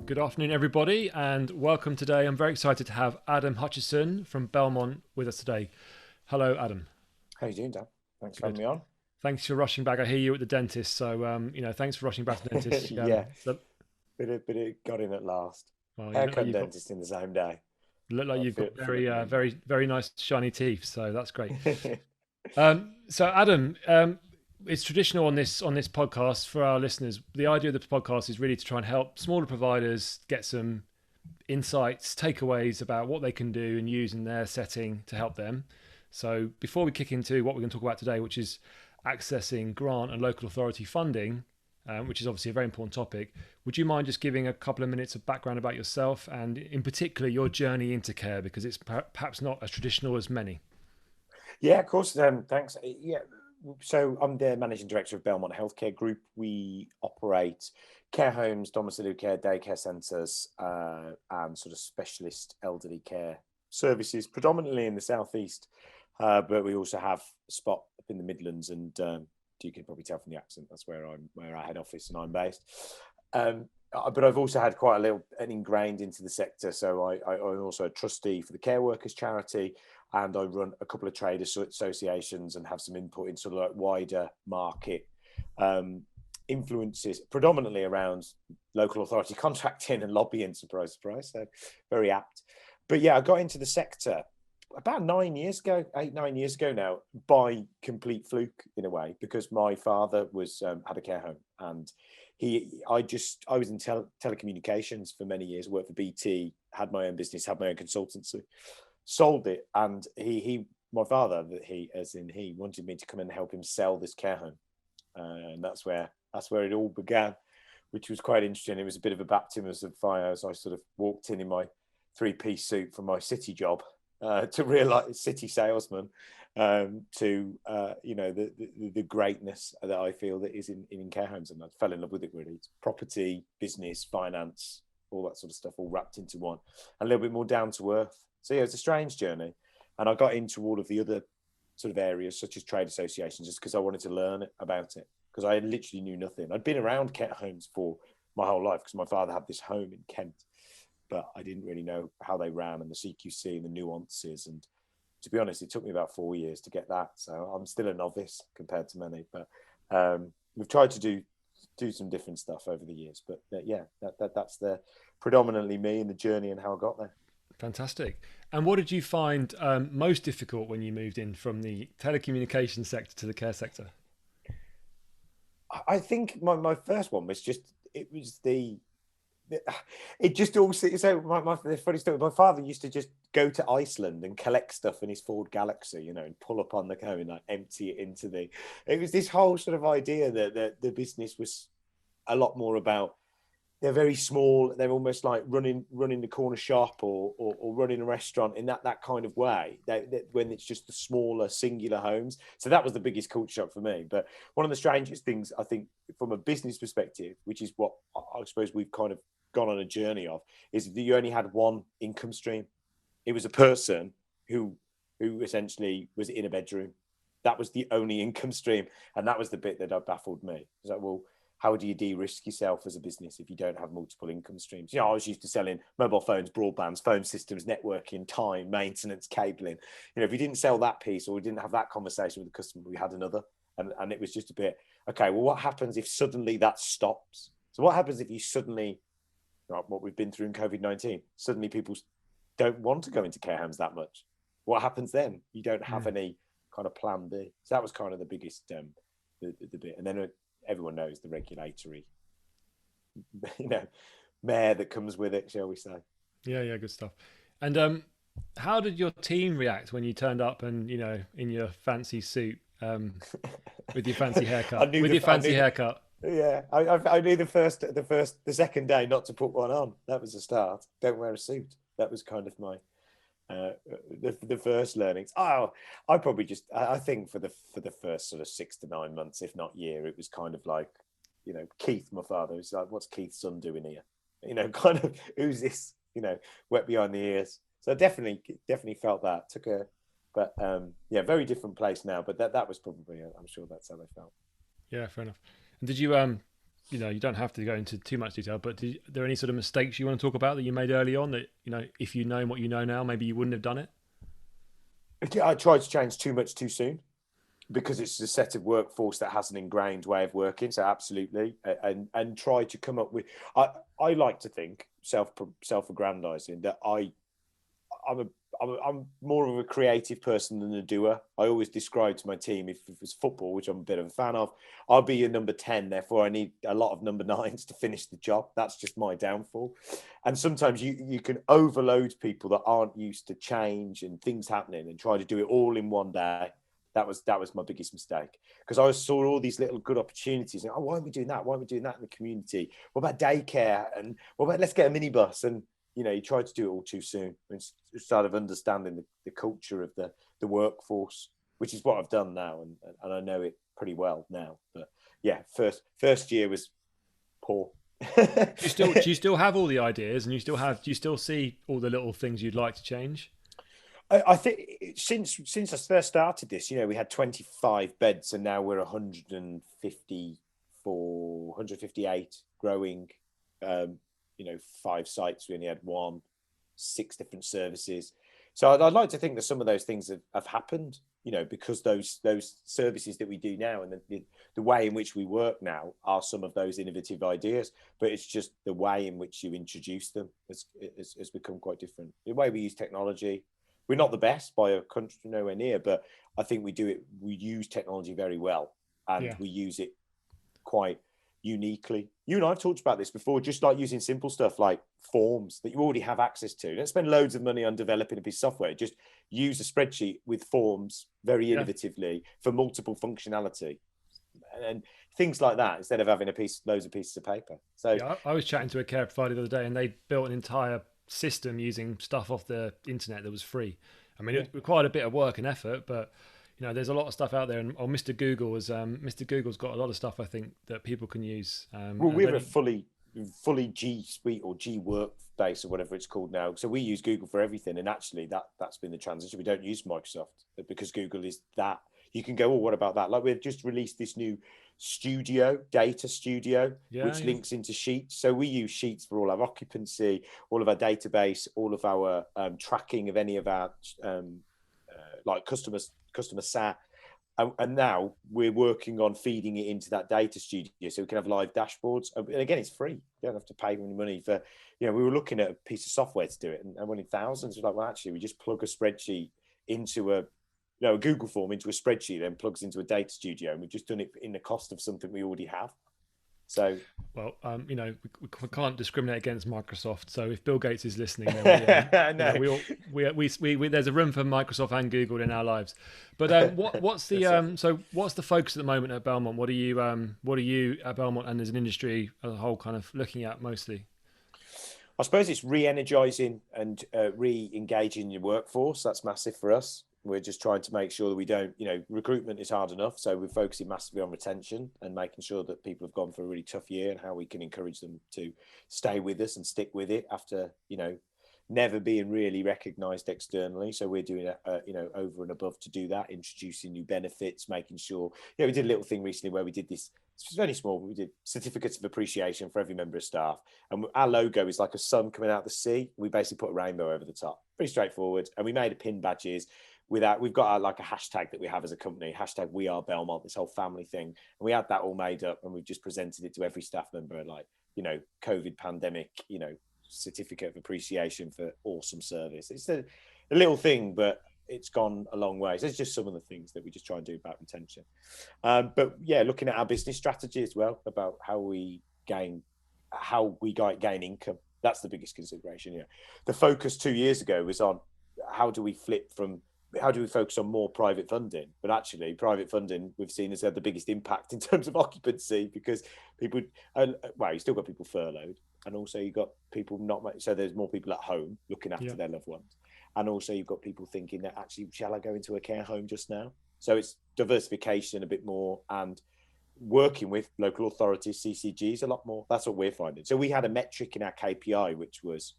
Good afternoon, everybody, and welcome today. I'm very excited to have Adam Hutchison from Belmont with us today. Hello, Adam. How you doing, Dan? Thanks for having Good. me on. Thanks for rushing back. I hear you at the dentist, so thanks for rushing back to the dentist. Yeah, but it got in at last. Well, you look Haircut like and you've got dentist in the same day. I you've got very, feeling really good. very nice shiny teeth. So that's great. So Adam, it's traditional on this podcast for our listeners. The idea of the podcast is really to try and help smaller providers get some insights, takeaways about what they can do and use in their setting to help them. So before we kick into what we're going to talk about today, which is accessing grant and local authority funding, which is obviously a very important topic, would you mind just giving a couple of minutes of background about yourself and in particular your journey into care, because it's perhaps not as traditional as many? Yeah, of course. Thanks. Yeah, so I'm the managing director of Belmont Healthcare Group. We operate care homes, domiciliary care, daycare centres, and sort of specialist elderly care services, predominantly in the southeast. But we also have a spot up in the Midlands, and you can probably tell from the accent that's where our head office and I'm based. But I've also had quite an ingrained into the sector. So I'm also a trustee for the Care Workers charity, and I run a couple of trade associations and have some input in sort of like wider market influences, predominantly around local authority contracting and lobbying. Surprise, surprise. So very apt. But yeah, I got into the sector about 9 years ago, 8, 9 years ago now, by complete fluke in a way, because my father had a care home, and I was in telecommunications for many years, worked for BT, had my own business, had my own consultancy, sold it, and my father, he wanted me to come and help him sell this care home, and that's where it all began, which was quite interesting. It was a bit of a baptism of fire as I sort of walked in my three-piece suit from my city job, to realize city salesman, to the greatness that I feel that is in care homes, and I fell in love with it really. It's property, business, finance, all that sort of stuff, all wrapped into one, a little bit more down to earth. So yeah, it's a strange journey, and I got into all of the other sort of areas such as trade associations just because I wanted to learn about it, because I literally knew nothing. I'd been around care homes for my whole life because my father had this home in Kent, but I didn't really know how they ran and the CQC and the nuances. And to be honest, it took me about 4 years to get that. So I'm still a novice compared to many, but we've tried to do some different stuff over the years. But yeah, that's the predominantly me and the journey and how I got there. Fantastic. And what did you find most difficult when you moved in from the telecommunications sector to the care sector? I think my first one was it just all so the funny story. My father used to just go to Iceland and collect stuff in his Ford Galaxy, and pull up on the car and like empty it into the. It was this whole sort of idea that the business was a lot more about. They're very small. They're almost like running the corner shop or running a restaurant in that kind of way. When it's just the smaller singular homes. So that was the biggest culture shock for me. But one of the strangest things I think from a business perspective, which is what I suppose we've kind of gone on a journey of, is that you only had one income stream. It was a person who essentially was in a bedroom. That was the only income stream, and that was the bit that baffled me. It's like, well, how do you de-risk yourself as a business if you don't have multiple income streams? I was used to selling mobile phones, broadbands, phone systems, networking, time, maintenance, cabling. If you didn't sell that piece, or we didn't have that conversation with the customer, we had another. And it was just a bit, okay, well, what happens if suddenly that stops? So what happens if you suddenly, what we've been through in COVID-19, suddenly people don't want to go into care homes that much? What happens then? You don't have any kind of plan B. So that was kind of the biggest the bit. And then everyone knows the regulatory, mare that comes with it, shall we say? Yeah, good stuff. And how did your team react when you turned up and in your fancy suit, with your fancy haircut, haircut? Yeah, I knew the second day not to put one on. That was the start. Don't wear a suit. That was kind of my the first learnings. I think for the first sort of 6 to 9 months, if not year, it was kind of like, Keith, my father, was like, what's Keith's son doing here? Kind of, who's this? Wet behind the ears. So I definitely felt that. But very different place now. But that was probably, I'm sure that's how they felt. Yeah, fair enough. And did you you don't have to go into too much detail, but are there any sort of mistakes you want to talk about that you made early on that, if you know what you know now, maybe you wouldn't have done it? I tried to change too much too soon, because it's a set of workforce that has an ingrained way of working. So absolutely, and try to come up with. I like to think self-aggrandizing that I'm more of a creative person than a doer. I always describe to my team, if it's football, which I'm a bit of a fan of, I'll be your number 10. Therefore, I need a lot of number 9s to finish the job. That's just my downfall. And sometimes you can overload people that aren't used to change and things happening and try to do it all in one day. That was my biggest mistake, because I saw all these little good opportunities. And, why aren't we doing that? Why aren't we doing that in the community? What about daycare? And what about let's get a minibus? And you try to do it all too soon. It's sort of understanding the culture of the workforce, which is what I've done now, and I know it pretty well now. But yeah, first year was poor. Do you still have all the ideas, and do you still see all the little things you'd like to change? I think since I first started this, we had 25 beds, and now we're 158 growing. 5 sites. We only had 6 different services. So I'd like to think that some of those things have happened, because those services that we do now and the way in which we work now are some of those innovative ideas. But it's just the way in which you introduce them has become quite different. The way we use technology, we're not the best by a country, nowhere near, but I think we use technology very well, and we use it quite uniquely. You and I've talked about this before, just like using simple stuff like forms that you already have access to. Don't spend loads of money on developing a piece of software. Just use a spreadsheet with forms very innovatively for multiple functionality and things like that, instead of having loads of pieces of paper. So I was chatting to a care provider the other day, and they built an entire system using stuff off the internet that was free. I mean, it required a bit of work and effort, but there's a lot of stuff out there, and Mr. Google's got a lot of stuff, I think, that people can use. Well, we're a fully G Suite or G Workspace or whatever it's called now. So we use Google for everything, and actually that's been the transition. We don't use Microsoft because Google is that. You can go, what about that? Like, we've just released this new data studio, which links into Sheets. So we use Sheets for all our occupancy, all of our database, all of our tracking of any of our like customer sat. And now we're working on feeding it into that data studio so we can have live dashboards. And again, it's free. You don't have to pay any money for, we were looking at a piece of software to do it, and wanting thousands. We're like, well, actually, we just plug a spreadsheet into a Google form into a spreadsheet, then plugs into a data studio, and we've just done it in the cost of something we already have. So, well, we can't discriminate against Microsoft. So if Bill Gates is listening, then we there's a room for Microsoft and Google in our lives. But what's the focus at the moment at Belmont? What are you at Belmont and as an industry as a whole kind of looking at mostly? I suppose it's re-energizing and re-engaging your workforce. That's massive for us. We're just trying to make sure that we don't, recruitment is hard enough. So we're focusing massively on retention and making sure that people have gone for a really tough year, and how we can encourage them to stay with us and stick with it after, never being really recognised externally. So we're doing, over and above to do that, introducing new benefits, making sure, we did a little thing recently where we did this. It's very small, but we did certificates of appreciation for every member of staff. And our logo is like a sun coming out of the sea. We basically put a rainbow over the top. Pretty straightforward. And we made a pin badges. We've got like a hashtag that we have as a company, hashtag We Are Belmont, this whole family thing. And we had that all made up, and we've just presented it to every staff member, like, COVID pandemic, certificate of appreciation for awesome service. It's a little thing, but it's gone a long way. So it's just some of the things that we just try and do about retention. But yeah, looking at our business strategy as well, about how we gain income. That's the biggest consideration. The focus 2 years ago was on how do we focus on more private funding? But actually, private funding we've seen has had the biggest impact in terms of occupancy, because people, you still got people furloughed, and also you've got people so there's more people at home looking after their loved ones, and also you've got people thinking that actually, shall I go into a care home just now? So it's diversification a bit more, and working with local authorities, CCGs a lot more. That's what we're finding. So we had a metric in our KPI which was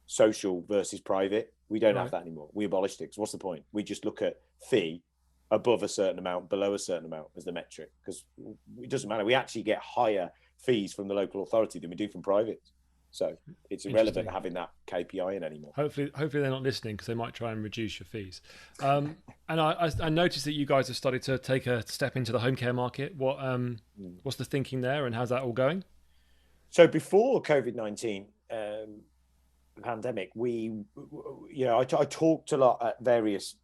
social versus private. We don't have that anymore. We abolished it. So what's the point? We just look at fee above a certain amount, below a certain amount as the metric, because it doesn't matter. We actually get higher fees from the local authority than we do from private. So it's irrelevant having that KPI in anymore. Hopefully they're not listening, because they might try and reduce your fees. And I noticed that you guys have started to take a step into the home care market. What's the thinking there, and how's that all going? So before COVID-19 pandemic, I talked a lot at various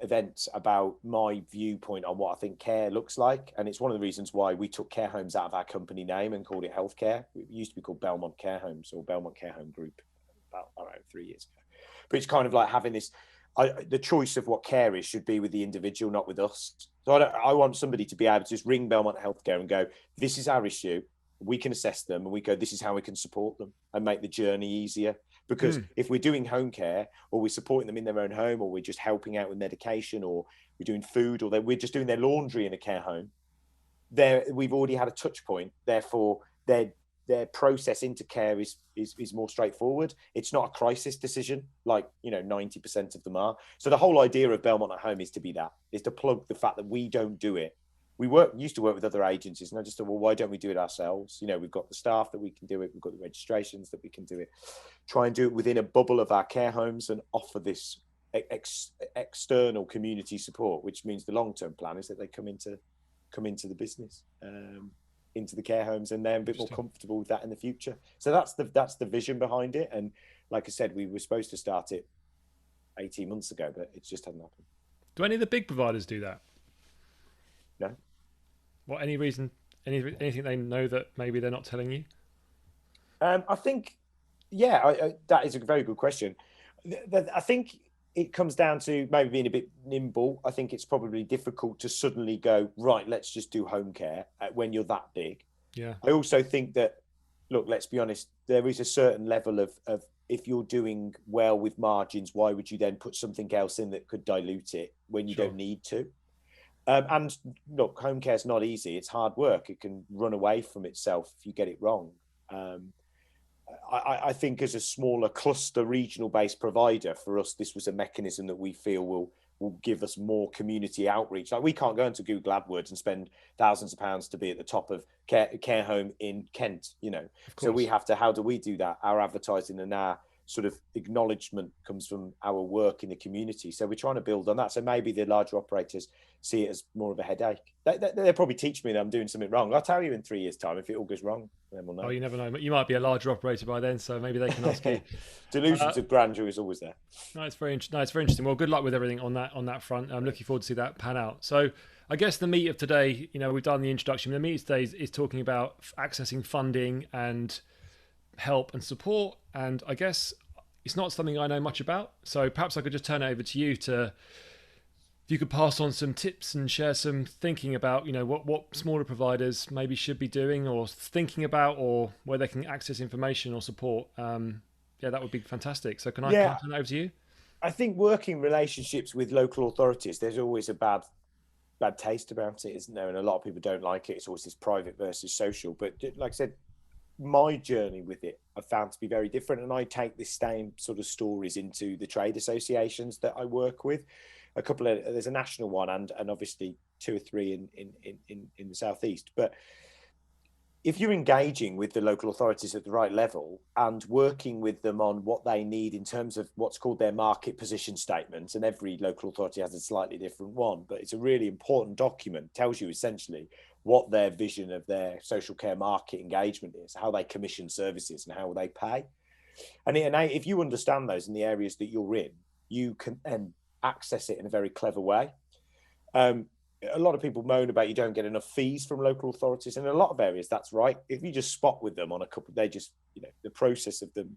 events about my viewpoint on what I think care looks like, and it's one of the reasons why we took care homes out of our company name and called it healthcare. It used to be called Belmont Care Homes or Belmont Care Home Group about around 3 years ago. But it's kind of like having this, the choice of what care is should be with the individual, not with us. So I want somebody to be able to just ring Belmont Healthcare and go, this is our issue, we can assess them, and we go, this is how we can support them and make the journey easier. Because if we're doing home care, or we're supporting them in their own home, or we're just helping out with medication, or we're doing food, or we're just doing their laundry in a care home, we've already had a touch point. Therefore, their process into care is more straightforward. It's not a crisis decision like 90% of them are. So the whole idea of Belmont at Home is to plug the fact that we don't do it. We used to work with other agencies, and I just thought, well, why don't we do it ourselves? We've got the staff that we can do it. We've got the registrations that we can do it. Try and do it within a bubble of our care homes and offer this external community support, which means the long-term plan is that they come into the business, into the care homes, and they're a bit more comfortable with that in the future. So that's the vision behind it. And like I said, we were supposed to start it 18 months ago, but it just hasn't happened. Do any of the big providers do that? No. What, any reason, anything they know that maybe they're not telling you? I think, that is a very good question. I think it comes down to maybe being a bit nimble. I think it's probably difficult to suddenly go, right, let's just do home care when you're that big. Yeah. I also think that, look, let's be honest, there is a certain level of if you're doing well with margins, why would you then put something else in that could dilute it when you don't need to? And look, home care is not easy. It's hard work. It can run away from itself if you get it wrong. I think as a smaller cluster regional based provider, for us, this was a mechanism that we feel will give us more community outreach. Like, we can't go into Google AdWords and spend thousands of pounds to be at the top of care home in Kent, So we have to, how do we do that? Our advertising and our sort of acknowledgement comes from our work in the community. So we're trying to build on that. So maybe the larger operators see it as more of a headache. They'll probably teach me that I'm doing something wrong. I'll tell you in 3 years' time if it all goes wrong. Then we'll know. Oh, you never know. You might be a larger operator by then, so maybe they can ask you. Delusions of grandeur is always there. No, it's very interesting. Well, good luck with everything on that front. I'm looking forward to see that pan out. So I guess the meat of today, we've done the introduction. The meat of today is talking about accessing funding and help and support. And I guess it's not something I know much about. So perhaps I could just turn it over to you if you could pass on some tips and share some thinking about, what smaller providers maybe should be doing or thinking about, or where they can access information or support. That would be fantastic. So can I turn it over to you? I think working relationships with local authorities, there's always a bad taste about it, isn't there? And a lot of people don't like it. It's always this private versus social. But like I said, my journey with it I found to be very different, and I take the same sort of stories into the trade associations that I work with. There's a national one and obviously 2 or 3 in the southeast. But if you're engaging with the local authorities at the right level and working with them on what they need in terms of what's called their market position statement, and every local authority has a slightly different one, but it's a really important document, tells you essentially what their vision of their social care market engagement is, how they commission services and how they pay. And if you understand those in the areas that you're in, you can access it in a very clever way. A lot of people moan about you don't get enough fees from local authorities, and in a lot of areas that's right. If you just spot with them on a couple, they just, the process of them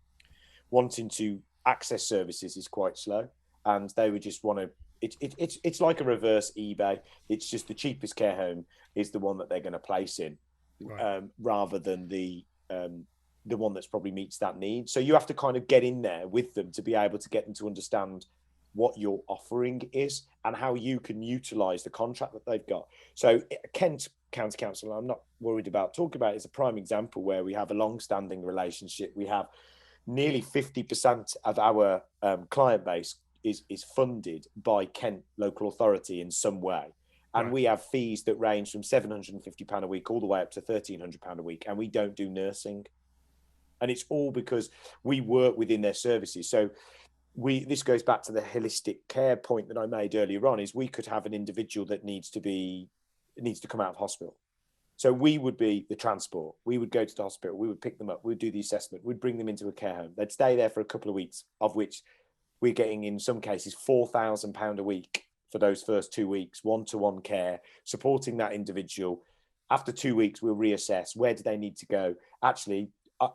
wanting to access services is quite slow, and they would just want to. It's like a reverse eBay. It's just the cheapest care home is the one that they're going to place in, right, rather than the one that's probably meets that need. So you have to kind of get in there with them to be able to get them to understand what your offering is and how you can utilize the contract that they've got. So Kent County Council, I'm not worried about talking about it, is a prime example where we have a long-standing relationship. We have nearly 50% of our client base is funded by Kent local authority in some way. And Right. we have fees that range from £750 a week all the way up to £1,300 a week. And we don't do nursing. And it's all because we work within their services. So this goes back to the holistic care point that I made earlier on, is we could have an individual that needs to come out of hospital. So we would be the transport. We would go to the hospital. We would pick them up. We'd do the assessment. We'd bring them into a care home. They'd stay there for a couple of weeks, of which we're getting, in some cases, £4,000 a week for those first 2 weeks, one-to-one care, supporting that individual. After 2 weeks, we'll reassess. Where do they need to go? Actually,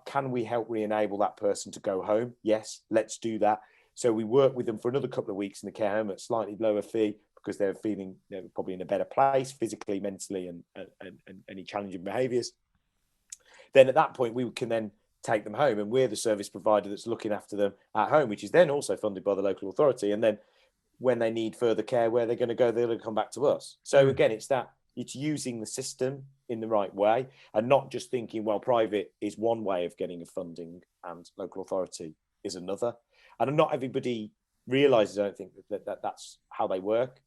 can we help re-enable that person to go home? Yes, let's do that. So we work with them for another couple of weeks in the care home at slightly lower fee, because they're feeling they're probably in a better place physically, mentally, and any challenging behaviours. Then at that point, we can then take them home, and we're the service provider that's looking after them at home, which is then also funded by the local authority. And then when they need further care, where they're going to go, they're going to come back to us. So again, it's using the system in the right way, and not just thinking, well, private is one way of getting a funding and local authority is another. And not everybody realizes, I don't think, that's how they work,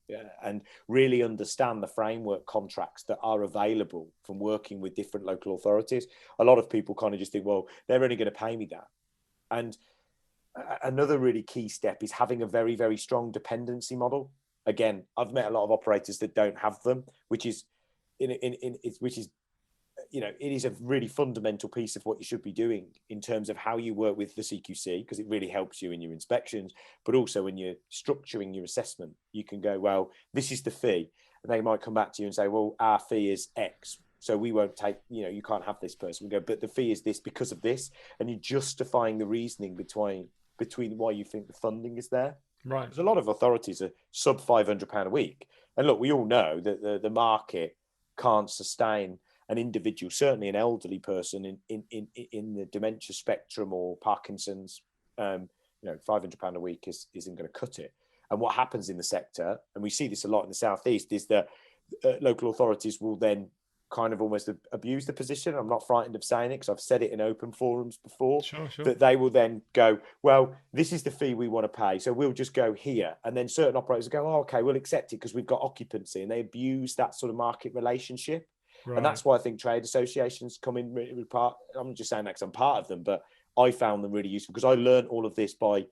and really understand the framework contracts that are available from working with different local authorities. A lot of people kind of just think, well, they're only going to pay me that. And another really key step is having a very, very strong dependency model. Again, I've met a lot of operators that don't have them, which is it is a really fundamental piece of what you should be doing in terms of how you work with the CQC, because it really helps you in your inspections, but also when you're structuring your assessment. You can go, well, this is the fee, and they might come back to you and say, well, our fee is X, so we won't take, you can't have this person. We go, but the fee is this because of this, and you're justifying the reasoning between why you think the funding is there. Right. Because a lot of authorities are sub £500 a week, and look, we all know that the market can't sustain an individual, certainly an elderly person in the dementia spectrum or Parkinson's. £500 a week isn't going to cut it. And what happens in the sector, and we see this a lot in the southeast, is that local authorities will then kind of almost abuse the position. I'm not frightened of saying it, because I've said it in open forums before. Sure. That they will then go, well, this is the fee we want to pay, so we'll just go here. And then certain operators go, oh, okay, we'll accept it because we've got occupancy, and they abuse that sort of market relationship. Right. And that's why I think trade associations come in really part. I'm just saying that because I'm part of them, but I found them really useful, because I learned all of this by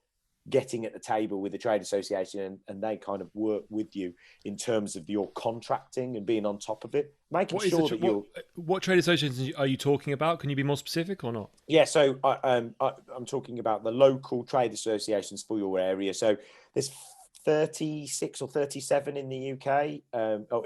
getting at the table with the trade association, and they kind of work with you in terms of your contracting and being on top of it, making sure that you're... What trade associations are you talking about? Can you be more specific or not? Yeah, so I'm talking about the local trade associations for your area. So there's 36 or 37 in the UK,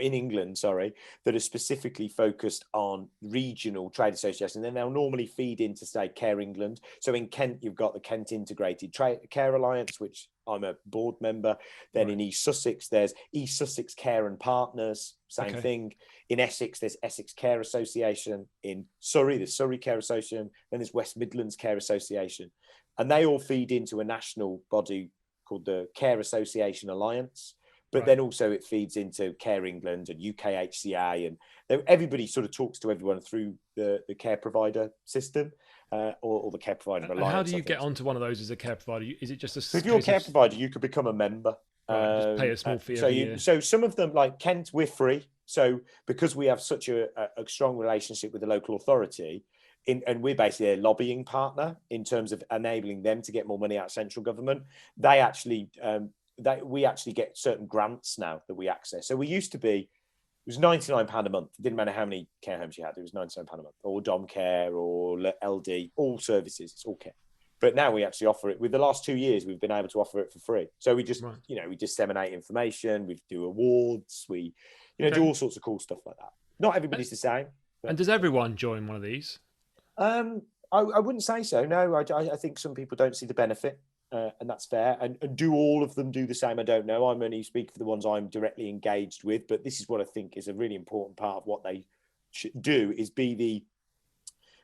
in England, sorry, that are specifically focused on regional trade associations. And then they'll normally feed into, say, Care England. So in Kent, you've got the Kent Integrated Care Alliance, which I'm a board member. Then in East Sussex, there's East Sussex Care and Partners, same thing. In Essex, there's Essex Care Association. In Surrey, there's Surrey Care Association. Then there's West Midlands Care Association. And they all feed into a national body called the Care Association Alliance, but then also it feeds into Care England and UKHCA, and everybody sort of talks to everyone through the care provider system, or the care provider alliance. And how do you get onto one of those as a care provider? Is it just a... So if you're a care provider, you could become a member. Just pay a small fee every year. So some of them, like Kent, we're free. So because we have such a strong relationship with the local authority, and we're basically a lobbying partner in terms of enabling them to get more money out of central government. We actually get certain grants now that we access. So we used to be, it was £99 a month. It didn't matter how many care homes you had. It was £99 a month, or dom care, or LD, all services. It's all care. But now we actually offer it. With the last 2 years, we've been able to offer it for free. So we just, we disseminate information. We do awards. We, do all sorts of cool stuff like that. Not everybody's the same. And does everyone join one of these? I wouldn't say so. No, I think some people don't see the benefit, and that's fair. And do all of them do the same? I don't know. I'm only speaking for the ones I'm directly engaged with, but this is what I think is a really important part of what they should do, is be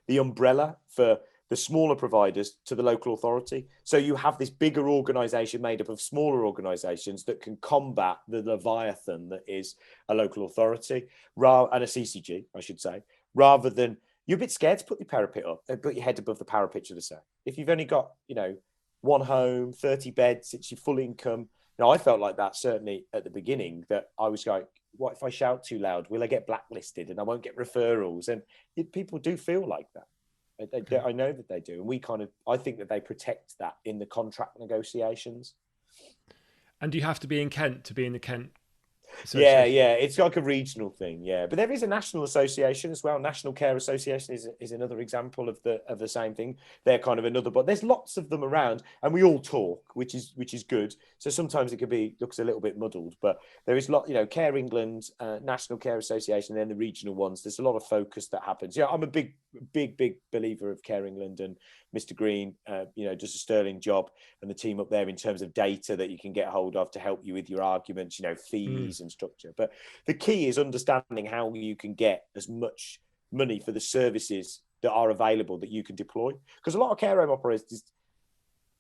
the umbrella for the smaller providers to the local authority. So you have this bigger organisation made up of smaller organisations that can combat the leviathan that is a local authority, and a CCG, I should say, rather than... You're a bit scared to put your parapet up, put your head above the parapet, should I say. If you've only got, one home, 30 beds, it's your full income. I felt like that certainly at the beginning, that I was like, what if I shout too loud? Will I get blacklisted and I won't get referrals? And people do feel like that. I know that they do. And I think that they protect that in the contract negotiations. And do you have to be in Kent to be in the Kent Yeah, Association? it's like a regional thing. Yeah, but there is a national association as well. National Care Association is another example of the same thing. They're kind of another, but there's lots of them around, and we all talk, which is good. So sometimes it looks a little bit muddled, but there is Care England, National Care Association, and then the regional ones. There's a lot of focus that happens. Yeah, I'm a big believer of Care England, and Mr. Green, does a sterling job, and the team up there in terms of data that you can get hold of to help you with your arguments, fees and structure. But the key is understanding how you can get as much money for the services that are available that you can deploy. Because a lot of care home operators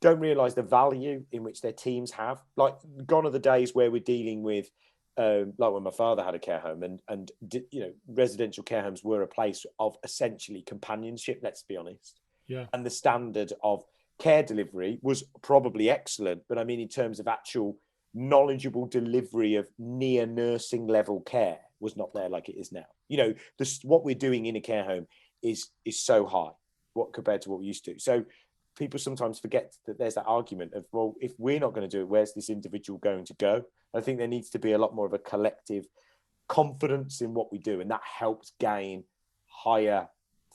don't realise the value in which their teams have. Like, gone are the days where we're dealing with, like when my father had a care home, and residential care homes were a place of essentially companionship, let's be honest. Yeah. And the standard of care delivery was probably excellent, but I mean, in terms of actual knowledgeable delivery of near nursing level care was not there like it is now. What we're doing in a care home is so high compared to what we used to. So people sometimes forget that there's that argument of, well, if we're not going to do it, where's this individual going to go? I think there needs to be a lot more of a collective confidence in what we do, and that helps gain higher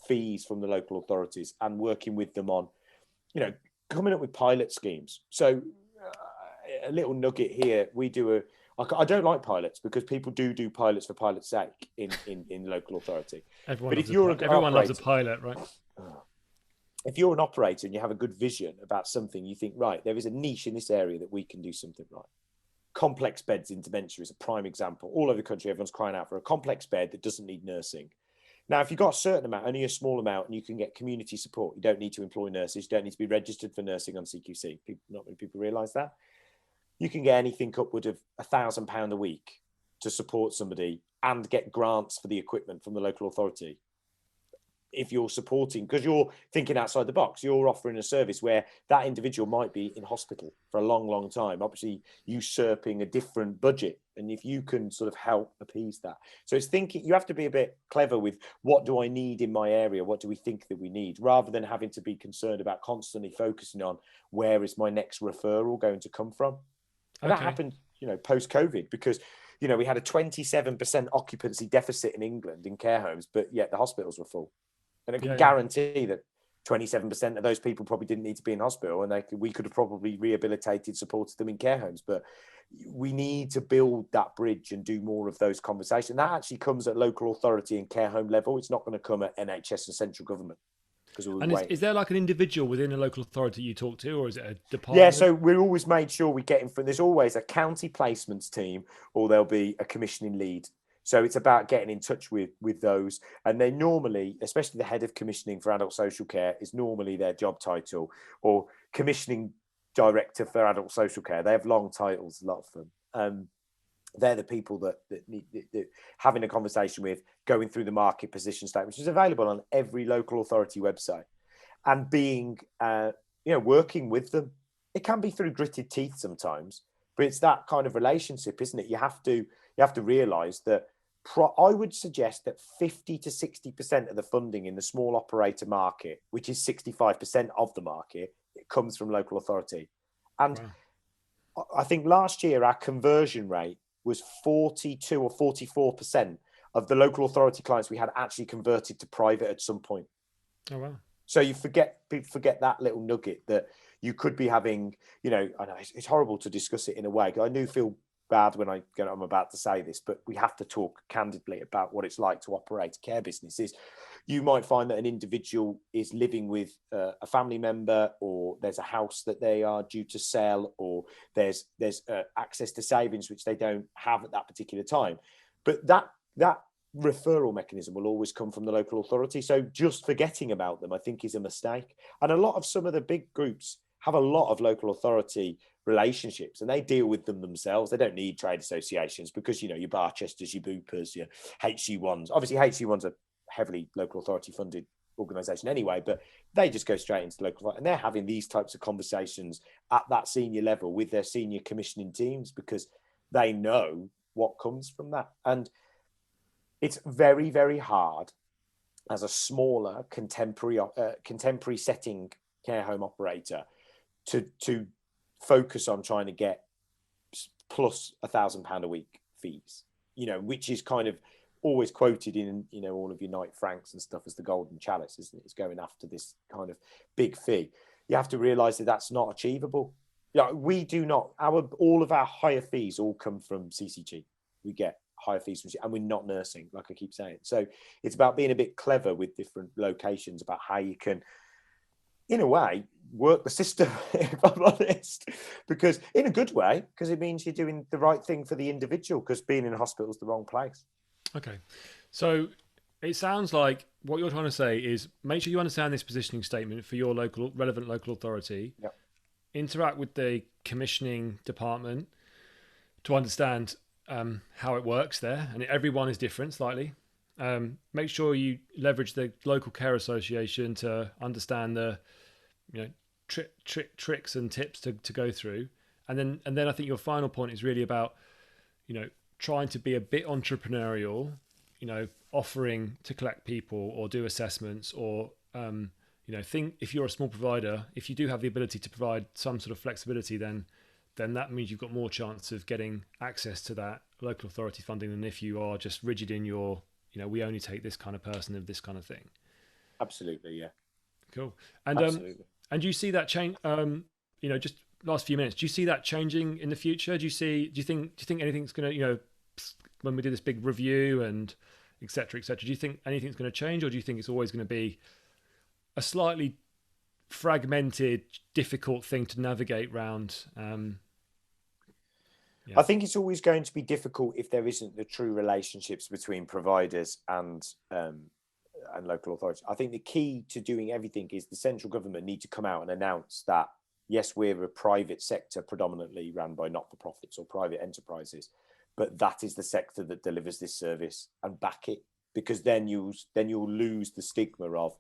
fees from the local authorities and working with them on, coming up with pilot schemes. So a little nugget here, I don't like pilots because people do pilots for pilot's sake in local authority. Everyone loves a pilot, right? If you're an operator and you have a good vision about something, you think, right, there is a niche in this area that we can do something right. Complex beds in dementia is a prime example. All over the country, everyone's crying out for a complex bed that doesn't need nursing. Now, if you've got a certain amount, only a small amount, and you can get community support, you don't need to employ nurses, you don't need to be registered for nursing on CQC. Not many people realise that. You can get anything upward of £1,000 a week to support somebody and get grants for the equipment from the local authority. If you're supporting, because you're thinking outside the box, you're offering a service where that individual might be in hospital for a long, long time, obviously usurping a different budget. And if you can sort of help appease that. So it's thinking, you have to be a bit clever with, what do I need in my area? What do we think that we need? Rather than having to be concerned about constantly focusing on, where is my next referral going to come from? And that happened, post-COVID, because, we had a 27% occupancy deficit in England in care homes, but yet the hospitals were full. And I can guarantee that 27% of those people probably didn't need to be in hospital, and we could have probably rehabilitated, supported them in care homes. But we need to build that bridge and do more of those conversations. That actually comes at local authority and care home level. It's not going to come at NHS and central government. And is there like an individual within a local authority you talk to, or is it a department? Yeah, so we're always made sure we get in front. There's always a county placements team, or there'll be a commissioning lead. So it's about getting in touch with those. And they normally, especially the head of commissioning for adult social care, is normally their job title, or commissioning director for adult social care. They have long titles, a lot of them. They're the people that need having a conversation with, going through the market position statement, which is available on every local authority website, and being, working with them. It can be through gritted teeth sometimes, but it's that kind of relationship, isn't it? You have to realise that I would suggest that 50 to 60% of the funding in the small operator market, which is 65% of the market, it comes from local authority. And wow. I think last year our conversion rate was 42 or 44% of the local authority clients we had actually converted to private at some point. Oh, wow. So people forget that little nugget, that you could be having, I know it's horrible to discuss it in a way. I do feel bad when I'm about to say this, but we have to talk candidly about what it's like to operate a care business. You might find that an individual is living with a family member, or there's a house that they are due to sell, or there's access to savings which they don't have at that particular time. But that referral mechanism will always come from the local authority. So just forgetting about them, I think, is a mistake. And some of the big groups have a lot of local authority relationships, and they deal with them themselves. They don't need trade associations, because your Barchesters, your Boopers, your HC1s. Obviously HC1's a heavily local authority funded organisation anyway, but they just go straight into local authority, and they're having these types of conversations at that senior level with their senior commissioning teams, because they know what comes from that. And it's very, very hard as a smaller contemporary setting care home operator to focus on trying to get plus £1,000 a week fees, which is kind of always quoted in, all of your Knight Franks and stuff as the golden chalice, isn't it? It's going after this kind of big fee. You have to realize that that's not achievable. We do not, all of our higher fees all come from CCG. We get higher fees from, and we're not nursing, like I keep saying. So it's about being a bit clever with different locations about how you can, in a way, work the system, if I'm honest, because in a good way, because it means you're doing the right thing for the individual, because being in a hospital is the wrong place. Okay. So it sounds like what you're trying to say is make sure you understand this positioning statement for your relevant local authority. Yep. Interact with the commissioning department to understand how it works there. And everyone is different slightly. Make sure you leverage the local care association to understand the tricks and tips to go through. And then I think your final point is really about, trying to be a bit entrepreneurial, offering to collect people or do assessments or, think if you're a small provider, if you do have the ability to provide some sort of flexibility, then that means you've got more chance of getting access to that local authority funding than if you are just rigid in your, we only take this kind of person of this kind of thing. Absolutely. Yeah. Cool. And, absolutely. And do you see that change, just last few minutes, do you see that changing in the future? Do you think anything's going to, when we do this big review and et cetera, do you think anything's going to change, or do you think it's always going to be a slightly fragmented, difficult thing to navigate around? I think it's always going to be difficult if there isn't the true relationships between providers and local authorities. I think the key to doing everything is the central government need to come out and announce that, yes, we're a private sector predominantly run by not-for-profits or private enterprises, but that is the sector that delivers this service, and back it, because then you'll lose the stigma of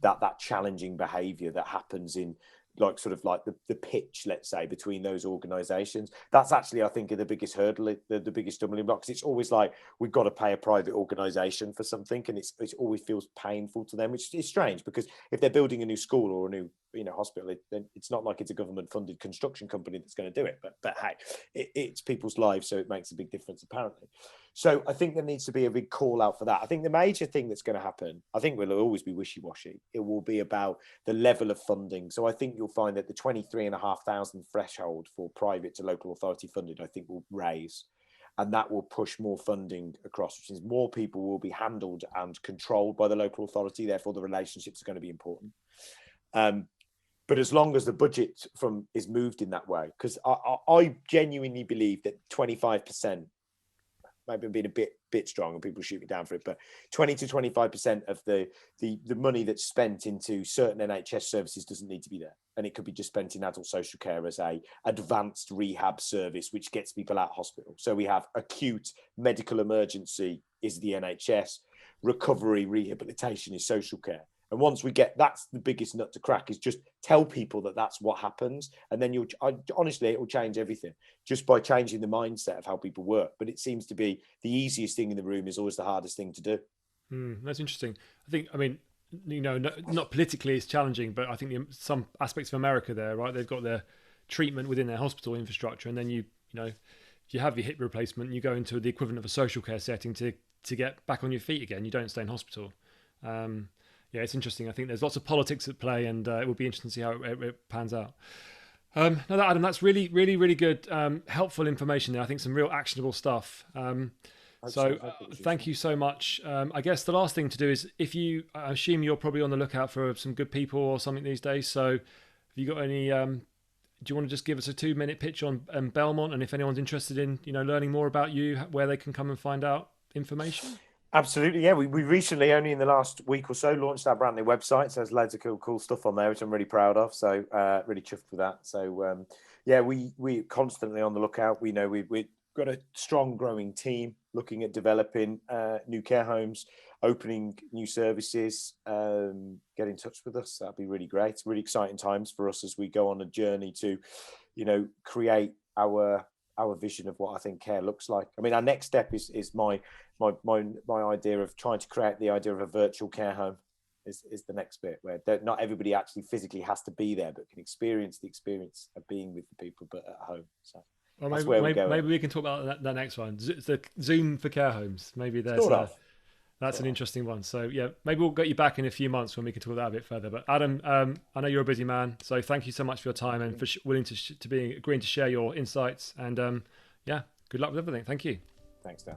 that challenging behaviour that happens in the pitch, let's say, between those organisations. That's actually, I think, the biggest hurdle, the biggest stumbling block. Because it's always like we've got to pay a private organisation for something, and it always feels painful to them, which is strange, because if they're building a new school or a new hospital, then it's not like it's a government-funded construction company that's going to do it. But hey, it's people's lives, so it makes a big difference apparently. So I think there needs to be a big call out for that. I think the major thing that's going to happen, I think will always be wishy-washy. It will be about the level of funding. So I think you'll find that the 23,500 threshold for private to local authority funded, I think, will raise, and that will push more funding across, which means more people will be handled and controlled by the local authority. Therefore, the relationships are going to be important. But as long as the budget is moved in that way, because I genuinely believe that 25%, maybe I'm being a bit strong and people shoot me down for it, but 20 to 25% of the money that's spent into certain NHS services doesn't need to be there. And it could be just spent in adult social care as a advanced rehab service, which gets people out of hospital. So we have acute medical emergency is the NHS, recovery rehabilitation is social care. And once we get, that's the biggest nut to crack, is just tell people that that's what happens. And then honestly, it will change everything just by changing the mindset of how people work. But it seems to be the easiest thing in the room is always the hardest thing to do. That's interesting. Not politically it's challenging, but I think some aspects of America there, right? They've got their treatment within their hospital infrastructure. And then if you have your hip replacement, you go into the equivalent of a social care setting to get back on your feet again. You don't stay in hospital. Yeah, it's interesting. I think there's lots of politics at play, and it will be interesting to see how it pans out. Adam, that's really, really, really good, helpful information there. I think some real actionable stuff. Thank you so much. I guess the last thing to do is, I assume you're probably on the lookout for some good people or something these days. So have you got any, do you want to just give us a 2-minute pitch on Belmont, and if anyone's interested in, learning more about you, where they can come and find out information? Absolutely, yeah. We recently, only in the last week or so, launched our brand new website. So there's loads of cool stuff on there, which I'm really proud of. So really chuffed with that. So we're constantly on the lookout. We know we've got a strong growing team looking at developing new care homes, opening new services. Get in touch with us. That'd be really great. It's really exciting times for us as we go on a journey to, create our our vision of what I think care looks like. I mean, our next step is my idea of trying to create the idea of a virtual care home. Is the next bit, where not everybody actually physically has to be there, but can experience the experience of being with the people, but at home. So Well, that's where we're going. Maybe we can talk about that next one. The Zoom for care homes. Maybe there's that's an interesting one. So yeah, maybe we'll get you back in a few months when we can talk about that a bit further. But Adam, I know you're a busy man, so thank you so much for your time and for willing to be agreeing to share your insights. And yeah, good luck with everything. Thank you. Thanks, Dan.